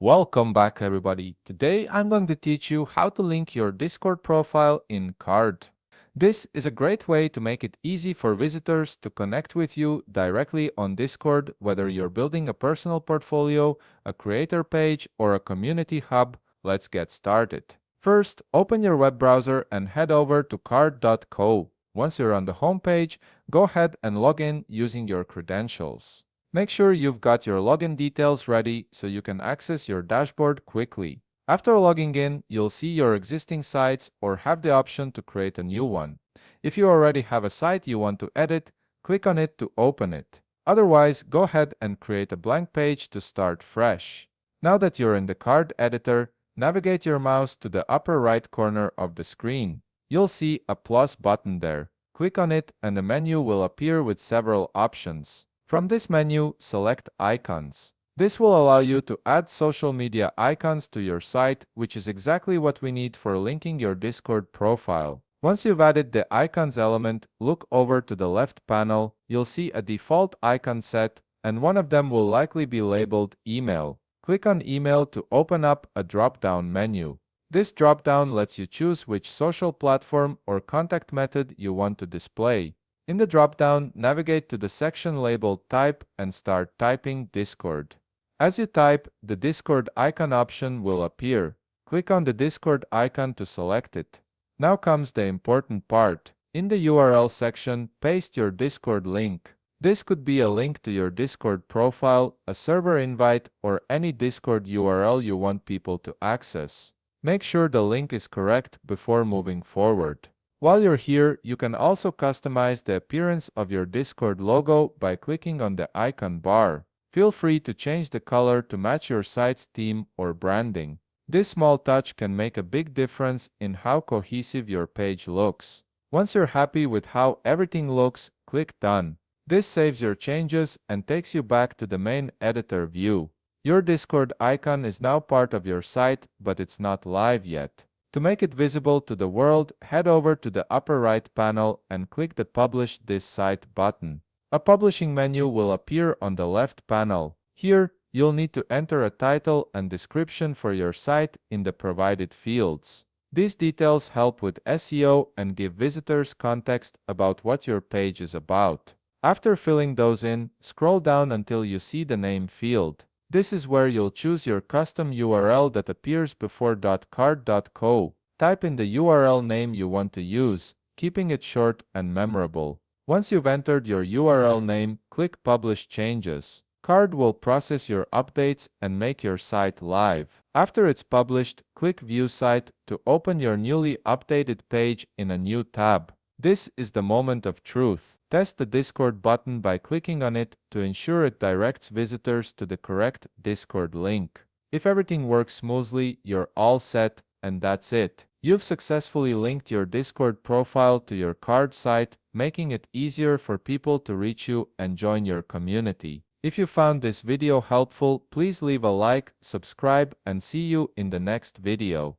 Welcome back, everybody. Today I'm going to teach you how to link your Discord profile in Carrd. This is a great way to make it easy for visitors to connect with you directly on Discord, whether you're building a personal portfolio, a creator page, or a community hub. Let's get started. First, open your web browser and head over to carrd.co. Once you're on the home page, go ahead and log in using your credentials. Make sure you've got your login details ready so you can access your dashboard quickly. After logging in, you'll see your existing sites or have the option to create a new one. If you already have a site you want to edit, click on it to open it. Otherwise, go ahead and create a blank page to start fresh. Now that you're in the Carrd editor, navigate your mouse to the upper right corner of the screen. You'll see a plus button there. Click on it and a menu will appear with several options. From this menu, select Icons. This will allow you to add social media icons to your site, which is exactly what we need for linking your Discord profile. Once you've added the icons element, look over to the left panel. You'll see a default icon set, and one of them will likely be labeled Email. Click on Email to open up a drop-down menu. This drop-down lets you choose which social platform or contact method you want to display. In the drop-down, navigate to the section labeled Type and start typing Discord. As you type, the Discord icon option will appear. Click on the Discord icon to select it. Now comes the important part. In the URL section, paste your Discord link. This could be a link to your Discord profile, a server invite, or any Discord URL you want people to access. Make sure the link is correct before moving forward. While you're here, you can also customize the appearance of your Discord logo by clicking on the icon bar. Feel free to change the color to match your site's theme or branding. This small touch can make a big difference in how cohesive your page looks. Once you're happy with how everything looks, click Done. This saves your changes and takes you back to the main editor view. Your Discord icon is now part of your site, but it's not live yet. To make it visible to the world, head over to the upper right panel and click the Publish this site button. A publishing menu will appear on the left panel. Here, you'll need to enter a title and description for your site in the provided fields. These details help with SEO and give visitors context about what your page is about. After filling those in, scroll down until you see the name field. This is where you'll choose your custom URL that appears before .carrd.co. Type in the URL name you want to use, keeping it short and memorable. Once you've entered your URL name, click Publish Changes. Carrd will process your updates and make your site live. After it's published, click View Site to open your newly updated page in a new tab. This is the moment of truth. Test the Discord button by clicking on it to ensure it directs visitors to the correct Discord link. If everything works smoothly, you're all set, and that's it. You've successfully linked your Discord profile to your Carrd site, making it easier for people to reach you and join your community. If you found this video helpful, please leave a like, subscribe, and see you in the next video.